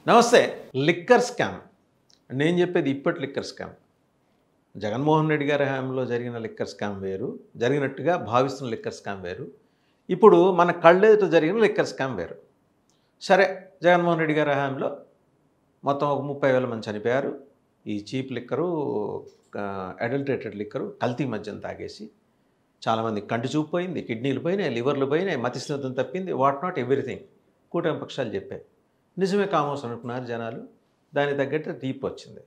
నమస్తే. Liquor scam. నేను చెప్పేది ఇప్పటి లిక్కర్ స్కామ్. జగన్మోహన్ రెడ్డి గారి హయాంలో జరిగిన లిక్కర్ స్కామ్ వేరు. జరిగినట్టుగా భావిస్తున్న లిక్కర్ స్కామ్ వేరు. ఇప్పుడు మన కళ్ళెదుట జరిగిన లిక్కర్ స్కామ్ వేరు. సరే, జగన్మోహన్ రెడ్డి గారి హయాంలో మొత్తం ఒక 30,000 మంది చనిపోయారు. ఈ చీప్ లిక్కరు, అడల్టరేటెడ్ లిక్కరు, కల్తీ మద్యం తాగేసి చాలామంది కంటి చూపు పోయింది, కిడ్నీలు పోయినాయి, లివర్లు పోయినాయి, మతిస్థిమితం తప్పింది, వాట్ నాట్ ఎవ్రీథింగ్. కూటమి పక్షాలు చెప్పాయి. నిజమే కామోస్ అనుకున్నారు జనాలు. దానికి తగ్గట్టు తీర్పు వచ్చింది.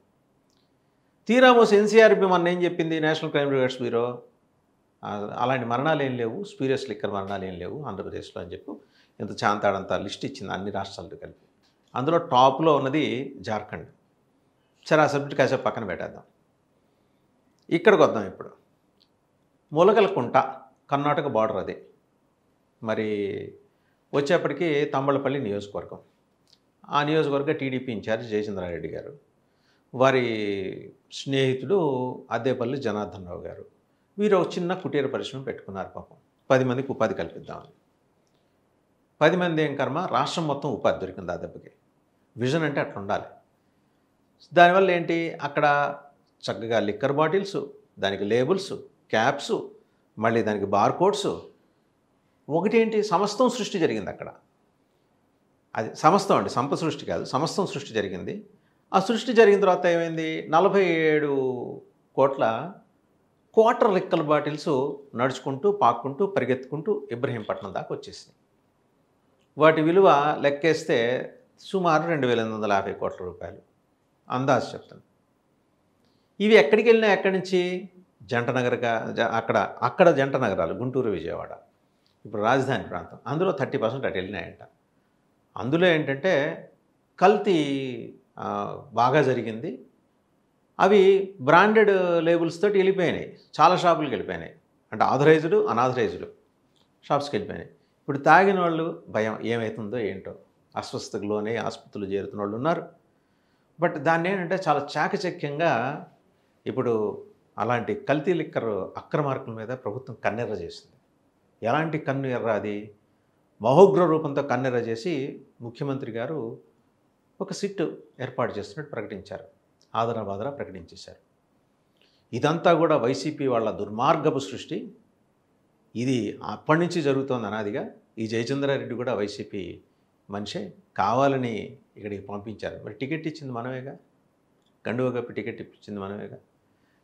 తీరామోస్ ఎన్సీఆర్బీ మొన్న ఏం చెప్పింది? నేషనల్ క్రైమ్ రికార్డ్స్ బ్యూరో అలాంటి మరణాలు ఏం లేవు, స్పీరియస్ లిక్కర్ మరణాలు ఏం లేవు ఆంధ్రప్రదేశ్లో అని చెప్పి ఇంత చాంతాడంత లిస్ట్ ఇచ్చింది అన్ని రాష్ట్రాలతో కలిపి. అందులో టాప్లో ఉన్నది జార్ఖండ్. సరే, ఆ సబ్జెక్ట్ కాసేపు పక్కన పెట్టేద్దాం. ఇక్కడికి వద్దాం. ఇప్పుడు మూలకలకుంట కర్ణాటక బార్డర్ అది. మరి వచ్చేప్పటికి తంబళపల్లి నియోజకవర్గం. ఆ నియోజకవర్గ టీడీపీ ఇన్ఛార్జ్ జయచంద్రారెడ్డి గారు, వారి స్నేహితుడు అద్దేపల్లి జనార్దన్ రావు గారు, వీరు ఒక చిన్న కుటీర పరిశ్రమ పెట్టుకున్నారు. పాపం 10 మందికి ఉపాధి కల్పిద్దామని. 10 మంది ఏం కర్మ, రాష్ట్రం మొత్తం ఉపాధి దొరికింది ఆ దెబ్బకి. విజన్ అంటే అట్లా ఉండాలి. దానివల్ల ఏంటి, అక్కడ చక్కగా లిక్కర్ బాటిల్స్, దానికి లేబుల్స్, క్యాప్స్, మళ్ళీ దానికి బార్ కోడ్స్, ఒకటేంటి సమస్తం సృష్టి జరిగింది అక్కడ. అది సమస్తం అండి, సంప సృష్టి కాదు, సమస్తం సృష్టి జరిగింది. ఆ సృష్టి జరిగిన తర్వాత ఏమైంది, 47 కోట్ల క్వార్టర్ లిక్కర్ బాటిల్స్ నడుచుకుంటూ, పాక్కుంటూ, పరిగెత్తుకుంటూ ఇబ్రహీంపట్నం దాకా వచ్చేసినాయి. వాటి విలువ లెక్కేస్తే సుమారు 2,850 కోట్ల రూపాయలు అందాజు చెప్తాను. ఇవి ఎక్కడికి వెళ్ళినా, ఎక్కడి నుంచి, జంట నగరగా అక్కడ జంట నగరాలు గుంటూరు, విజయవాడ, ఇప్పుడు రాజధాని ప్రాంతం, అందులో 30% అటు వెళ్ళినాయంట. అందులో ఏంటంటే కల్తీ బాగా జరిగింది. అవి బ్రాండెడ్ లేబుల్స్ తోటి వెళ్ళిపోయినాయి, చాలా షాపులకు వెళ్ళిపోయినాయి. అంటే ఆథరైజ్డ్, అనాథరైజ్డ్ షాప్స్కి వెళ్ళిపోయినాయి. ఇప్పుడు తాగిన వాళ్ళు భయం, ఏమవుతుందో ఏంటో, అస్వస్థతకు లోనే ఆసుపత్రులు చేరుతున్న వాళ్ళు ఉన్నారు. బట్ దాన్ని ఏంటంటే చాలా చాకచక్యంగా ఇప్పుడు అలాంటి కల్తీ లిక్కర్ అక్రమార్కుల మీద ప్రభుత్వం కన్నెర్ర చేసింది. ఎలాంటి కన్ను ఎర్ర అది, మహోగ్ర రూపంతో కన్నెర్ర చేసి ముఖ్యమంత్రి గారు ఒక సిట్ ఏర్పాటు చేస్తున్నట్టు ప్రకటించారు. ఆదరాబాదరా ప్రకటించేశారు. ఇదంతా కూడా వైసీపీ వాళ్ళ దుర్మార్గపు సృష్టి. ఇది అప్పటి నుంచి జరుగుతోంది అనాదిగా. ఈ జయచంద్రారెడ్డి కూడా వైసీపీ మనిషే, కావాలని ఇక్కడికి పంపించారు. మరి టికెట్ ఇచ్చింది మనమేగా, గండువ కప్పి టికెట్ ఇచ్చింది మనమేగా.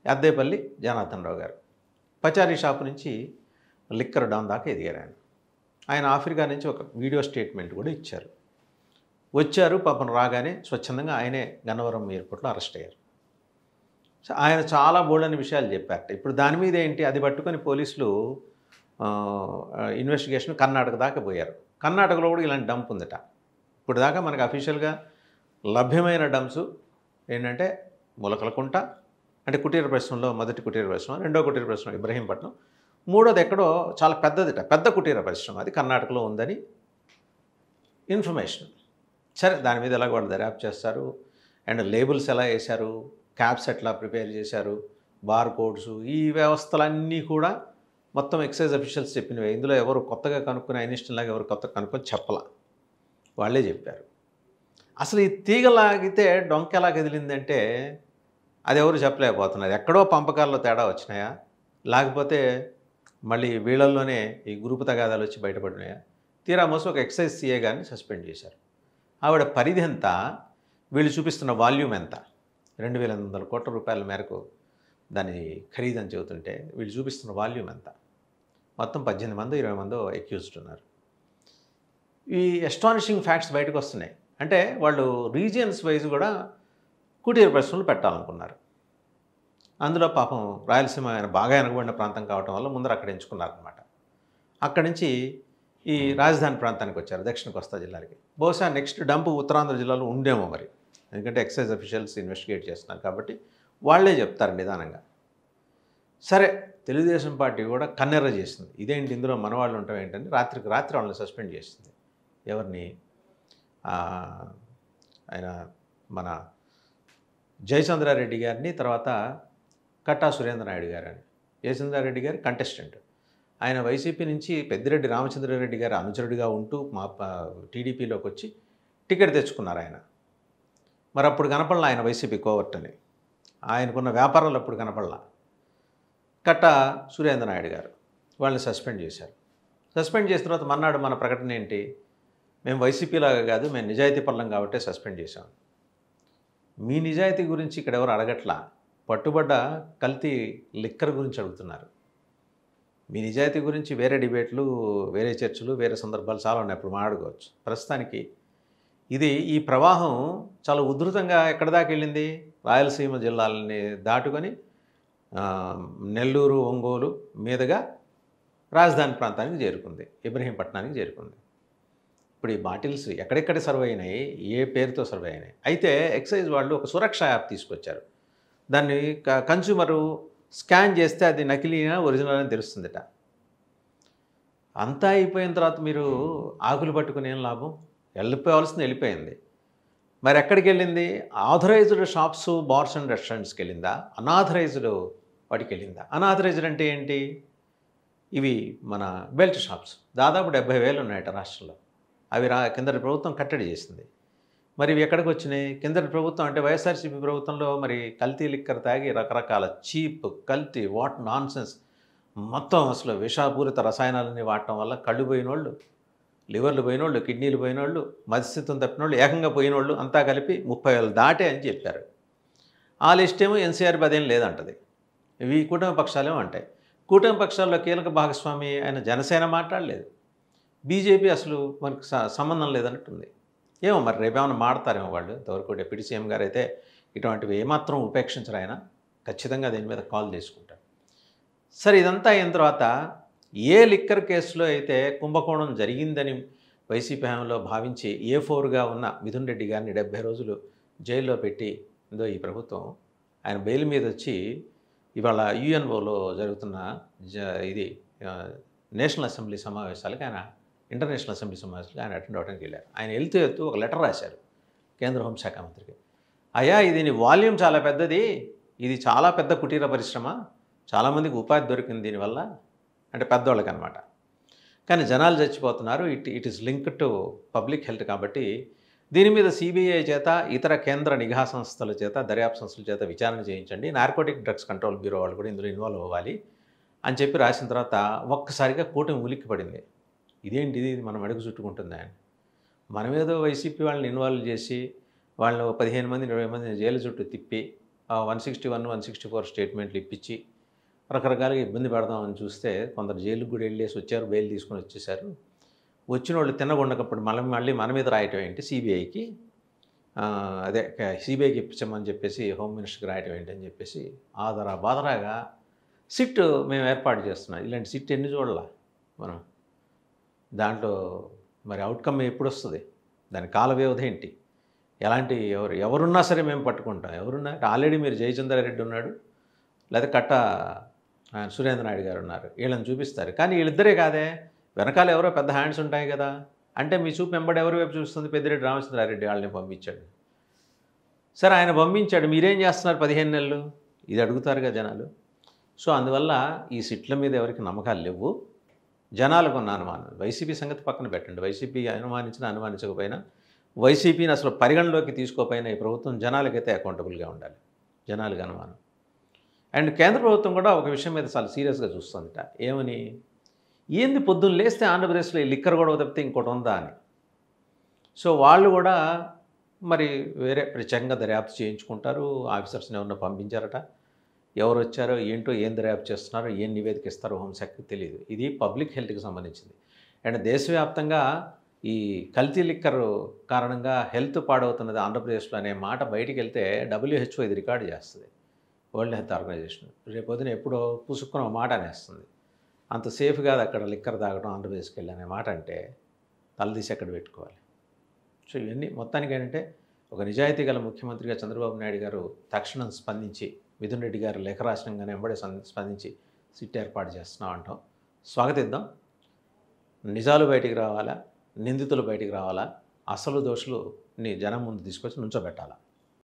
అద్దేపల్లి జనార్దన్ రావు గారు పచారీ షాపు నుంచి లిక్కర్ డాన్ దాకా ఎదిగారు ఆయన. ఆయన ఆఫ్రికా నుంచి ఒక వీడియో స్టేట్మెంట్ కూడా ఇచ్చారు. వచ్చారు పాపం, రాగానే స్వచ్ఛందంగా ఆయనే గన్నవరం ఎయిర్పోర్ట్లో అరెస్ట్ అయ్యారు. సో ఆయన చాలా బోల్డని విషయాలు చెప్పారట. ఇప్పుడు దాని మీద ఏంటి, అది పట్టుకొని పోలీసులు ఇన్వెస్టిగేషన్ కర్ణాటక దాకా పోయారు. కర్ణాటకలో కూడా ఇలాంటి డంప్ ఉందట. ఇప్పుడు దాకా మనకు అఫీషియల్గా లభ్యమైన డంప్స్ ఏంటంటే మూలకలకుంట, అంటే కుటీర పరిశ్రమలో మొదటి కుటీర పరిశ్రమ, రెండో కుటీర పరిశ్రమ ఇబ్రహీంపట్నం, మూడోది ఎక్కడో చాలా పెద్దదిట, పెద్ద కుటీర పరిశ్రమ, అది కర్ణాటకలో ఉందని ఇన్ఫర్మేషన్. సరే, దాని మీద ఎలా వాళ్ళు దర్యాప్తు చేస్తారు, అండ్ లేబుల్స్ ఎలా వేశారు, క్యాప్స్ ఎట్లా ప్రిపేర్ చేశారు, బార్ కోడ్స్, ఈ వ్యవస్థలన్నీ కూడా మొత్తం ఎక్సైజ్ అఫీషియల్స్ చెప్పినవే. ఇందులో ఎవరు కొత్తగా కనుక్కుని ఐనిస్టన్లాగా ఎవరు కొత్తగా కనుక్కొని చెప్పలా, వాళ్ళే చెప్పారు. అసలు ఈ తీగలాగితే డొంక ఎలా కదిలిందంటే అది ఎవరు చెప్పలేకపోతున్నారు. ఎక్కడో పంపకాల్లో తేడా వచ్చినాయా, లేకపోతే మళ్ళీ వీళ్ళల్లోనే ఈ గ్రూపు తగాదాలు వచ్చి బయటపడినాయా? తీరామోస్ ఒక ఎక్సైజ్ సీఏ గారిని సస్పెండ్ చేశారు. ఆవిడ పరిధి ఎంత, వీళ్ళు చూపిస్తున్న వాల్యూమ్ ఎంత, 2,800 కోట్ల రూపాయల మేరకు దాని ఖరీదని చెబుతుంటే వీళ్ళు చూపిస్తున్న వాల్యూమ్ ఎంత, మొత్తం 18 మందో 20 మందో అక్యూజ్డ్ ఉన్నారు. ఈ అస్టానిషింగ్ ఫ్యాక్ట్స్ బయటకు వస్తున్నాయి. అంటే వాళ్ళు రీజియన్స్ వైజ్ కూడా కుటీర పరిశ్రమలు పెట్టాలనుకున్నారు. అందులో పాపం రాయలసీమ ఆయన బాగా వెనకబడిన ప్రాంతం కావటం వల్ల ముందర అక్కడ ఎంచుకున్నారనమాట. అక్కడి నుంచి ఈ రాజధాని ప్రాంతానికి వచ్చారు, దక్షిణ కోస్తా జిల్లాలకి. బహుశా నెక్స్ట్ డంప్ ఉత్తరాంధ్ర జిల్లాలో ఉండేమో మరి, ఎందుకంటే ఎక్సైజ్ అఫీషియల్స్ ఇన్వెస్టిగేట్ చేస్తున్నారు కాబట్టి వాళ్ళే చెప్తారు నిదానంగా. సరే, తెలుగుదేశం పార్టీ కూడా కన్నెర్ర చేసింది. ఇదేంటి ఇందులో మన వాళ్ళు ఉంటాం ఏంటని రాత్రికి రాత్రి వాళ్ళని సస్పెండ్ చేసింది. ఎవరిని, ఆయన మన జయచంద్రారెడ్డి గారిని, తర్వాత కట్టా సురేంద్ర నాయుడు గారని. జయచంద్రారెడ్డి గారు కంటెస్టెంట్. ఆయన వైసీపీ నుంచి పెద్దిరెడ్డి రామచంద్రారెడ్డి గారు అనుచరుడిగా ఉంటూ మా టీడీపీలోకి వచ్చి టికెట్ తెచ్చుకున్నారు ఆయన. మరి అప్పుడు కనపడలా ఆయన వైసీపీ కోవర్ట్ అని. ఆయనకున్న వ్యాపారాలు అప్పుడు కనపడలా. కట్ట సురేంద్ర నాయుడు గారు వాళ్ళని సస్పెండ్ చేశారు. సస్పెండ్ చేసిన తర్వాత మన్నాడు మన ప్రకటన ఏంటి? మేము వైసీపీలాగా కాదు, మేము నిజాయితీ పరులం కాబట్టే సస్పెండ్ చేశాం. మీ నిజాయితీ గురించి ఇక్కడ ఎవరు అడగట్లా. పట్టుబడ్డ కల్తీ లిక్కర్ గురించి అడుగుతున్నారు. మీ నిజాయితీ గురించి వేరే డిబేట్లు, వేరే చర్చలు, వేరే సందర్భాలు చాలా ఉన్నాయి, అప్పుడు మాట్లాడుకోవచ్చు. ప్రస్తుతానికి ఈ ప్రవాహం చాలా ఉధృతంగా ఎక్కడి దాకా వెళ్ళింది? రాయలసీమ జిల్లాలని దాటుకొని నెల్లూరు, ఒంగోలు మీదుగా రాజధాని ప్రాంతానికి చేరుకుంది, ఇబ్రహీంపట్నానికి చేరుకుంది. ఇప్పుడు ఈ బాటిల్స్ ఎక్కడెక్కడ సర్వ్ అయినాయి, ఏ పేరుతో సర్వ్ అయినాయి? అయితే ఎక్సైజ్ వాళ్ళు ఒక సురక్ష యాప్ తీసుకొచ్చారు. దాన్ని కన్స్యూమరు స్కాన్ చేస్తే అది నకిలీనా ఒరిజినల్ అని తెలుస్తుందట. అంతా అయిపోయిన తర్వాత మీరు ఆకులు పట్టుకుని ఏం లాభం? వెళ్ళిపోవాల్సింది వెళ్ళిపోయింది. మరి ఎక్కడికి వెళ్ళింది? ఆథరైజ్డ్ షాప్స్, బార్స్ అండ్ రెస్టారెంట్స్కి వెళ్ళిందా? అనాథరైజ్డ్ వాటికి వెళ్ళిందా? అనాథరైజ్డ్ అంటే ఏంటి? ఇవి మన బెల్ట్ షాప్స్ దాదాపు 70,000 ఉన్నాయట రాష్ట్రంలో. అవి కిందటి ప్రభుత్వం కట్టడి చేసింది. మరి ఇవి ఎక్కడికి వచ్చినాయి? కిందటి ప్రభుత్వం అంటే వైఎస్ఆర్సీపీ ప్రభుత్వంలో మరి కల్తీ లిక్కర్ తాగి రకరకాల చీప్, కల్తీ, వాట్ నాన్ సెన్స్, మొత్తం అసలు విషపూరిత రసాయనాలన్నీ వాడటం వల్ల కళ్ళు పోయినోళ్ళు, లివర్లు పోయినోళ్ళు, కిడ్నీలు పోయినోళ్ళు, మతిస్థితం తప్పినోళ్ళు, ఏకంగా పోయినోళ్ళు అంతా కలిపి 30,000 దాటే అని చెప్పారు. ఆ లిస్ట్ ఏమో ఎన్సీఆర్ అదేం లేదంటది. ఇవి కూటమి పక్షాలేమో అంటాయి. కూటమి పక్షాల్లో కీలక భాగస్వామి అయిన జనసేన మాట్లాడలేదు. బీజేపీ అసలు మనకు సంబంధం లేదన్నట్టుంది. ఏమో మరి రేపేమైనా మాడతారేమో వాళ్ళు. ఇంతవరకు డిప్యూటీ సీఎం గారు అయితే ఇటువంటివి ఏమాత్రం ఉపేక్షించరు. ఆయన ఖచ్చితంగా దీని మీద కాల్ తీసుకుంటారు. సరే, ఇదంతా అయిన తర్వాత ఏ లిక్కర్ కేసులో అయితే కుంభకోణం జరిగిందని వైసీపీ హయాంలో భావించి A4గా ఉన్న మిథున్ రెడ్డి గారిని 70 రోజులు జైల్లో పెట్టి ఈ ప్రభుత్వం ఆయన బెయిల్ మీద వచ్చి ఇవాళ యుఎన్ఓలో జరుగుతున్న నేషనల్ అసెంబ్లీ సమావేశాలకు ఆయన ఇంటర్నేషనల్ అసెంబ్లీ సమావేశాలకు ఆయన అటెండ్ అవ్వడానికి వెళ్ళారు. ఆయన వెళ్తూ ఒక లెటర్ రాశారు కేంద్ర హోంశాఖ మంత్రికి. అయ్యా, దీని వాల్యూమ్ చాలా పెద్దది, ఇది చాలా పెద్ద కుటీర పరిశ్రమ, చాలామందికి ఉపాధి దొరికింది దీనివల్ల, అంటే పెద్దవాళ్ళకి అనమాట. కానీ జనాలు చచ్చిపోతున్నారు, it is linked to public health, కాబట్టి దీని మీద సిబిఐ చేత, ఇతర కేంద్ర నిఘా సంస్థల చేత, దర్యాప్తు సంస్థల చేత విచారణ చేయించండి, నార్కోటిక్ డ్రగ్స్ కంట్రోల్ బ్యూరో వాళ్ళు కూడా ఇందులో ఇన్వాల్వ్ అవ్వాలి అని చెప్పి రాసిన తర్వాత ఒక్కసారిగా కూటమి ఉలిక్కి పడింది. ఇదేంటిది, ఇది మనం అడుగు చుట్టుకుంటుంది ఆయన. మనమేదో వైసీపీ వాళ్ళని ఇన్వాల్వ్ చేసి వాళ్ళు 15 మంది 20 మందిని జైలు చుట్టూ తిప్పి 161, 164 స్టేట్మెంట్లు ఇప్పించి రకరకాలుగా ఇబ్బంది పెడదామని చూస్తే కొందరు జైలుకు కూడా వెళ్ళేసి వచ్చారు, బెయిల్ తీసుకొని వచ్చేసారు. వచ్చిన వాళ్ళు తినగుండకప్పుడు మళ్ళీ మన మీద రాయటం ఏంటి సిబిఐకి, సిబిఐకి ఇప్పించమని చెప్పేసి హోమ్ మినిస్టర్కి రాయటం ఏంటి అని చెప్పేసి బాదరాగా సిట్ మేము ఏర్పాటు చేస్తున్నాం. ఇలాంటి సిట్ ఎన్ని చూడాల మనం? దాంట్లో మరి అవుట్కమ్ ఎప్పుడు వస్తుంది? దాని కాల వ్యవధి ఏంటి? ఎలాంటి ఎవరున్నా సరే మేము పట్టుకుంటాం. ఎవరున్నా ఆల్రెడీ మీరు జయచంద్రారెడ్డి ఉన్నాడు, లేదా కట్ట సురేంద్ర నాయుడు గారు ఉన్నారు, వీళ్ళని చూపిస్తారు. కానీ వీళ్ళిద్దరే కాదే, వెనకాల ఎవరో పెద్ద హ్యాండ్స్ ఉంటాయి కదా. అంటే మీ చూపు వెంబడి ఎవరి వైపు చూస్తుంది? పెద్దిరెడ్డి రామచంద్రారెడ్డి వాళ్ళని పంపించాడు. సరే, ఆయన పంపించాడు, మీరేం చేస్తున్నారు 15 నెలలు? ఇది అడుగుతారుగా జనాలు. సో అందువల్ల ఈ సిట్ల మీద ఎవరికి నమ్మకాలు లేవు. జనాలకు ఉన్న అనుమానం, వైసీపీ సంగతి పక్కన పెట్టండి, వైసీపీ అనుమానించకపోయినా, వైసీపీని అసలు పరిగణలోకి తీసుకోకపోయినా ఈ ప్రభుత్వం జనాలకైతే అకౌంటబుల్గా ఉండాలి. జనాలకు అనుమానం. అండ్ కేంద్ర ప్రభుత్వం కూడా ఒక విషయం మీద చాలా సీరియస్గా చూస్తుందట. ఏమని? ఏంది పొద్దున్న లేస్తే ఆంధ్రప్రదేశ్లో ఈ లిక్కర్ గొడవ తప్పితే ఇంకోటి ఉందా అని. సో వాళ్ళు కూడా మరి వేరే ప్రత్యేకంగా దర్యాప్తు చేయించుకుంటారు. ఆఫీసర్స్ని ఎవరన్నా పంపించారట. ఎవరు వచ్చారో ఏంటో, ఏం దర్యాప్తు చేస్తున్నారో, ఏం నివేదిక ఇస్తారో హోంశాఖకి తెలియదు. ఇది పబ్లిక్ హెల్త్కి సంబంధించింది. అండ్ దేశవ్యాప్తంగా ఈ కల్తీ లిక్కర్ కారణంగా హెల్త్ పాడవుతున్నది ఆంధ్రప్రదేశ్లో అనే మాట బయటికి వెళ్తే WHO ఇది రికార్డు చేస్తుంది, వరల్డ్ హెల్త్ ఆర్గనైజేషన్. రేపొద్దున ఎప్పుడో పుసుక్కున మాట అనేస్తుంది. అంత సేఫ్ కాదు అక్కడ లిక్కర్ తాగడం ఆంధ్రప్రదేశ్కి వెళ్ళి అనే మాట అంటే తలదీసి ఎక్కడ పెట్టుకోవాలి. సో ఇవన్నీ మొత్తానికి ఏంటంటే, ఒక నిజాయితీ గల ముఖ్యమంత్రిగా చంద్రబాబు నాయుడు గారు తక్షణం స్పందించి, మిథున్ రెడ్డి గారు లేఖ రాసినంగానే వెంబడే స్పందించి సిట్ ఏర్పాటు చేస్తున్నాం అంటాం. స్వాగతిద్దాం. నిజాలు బయటికి రావాలా, నిందితులు బయటికి రావాలా, అసలు దోషులని జనం ముందు తీసుకొచ్చి నుంచోబెట్టాలా.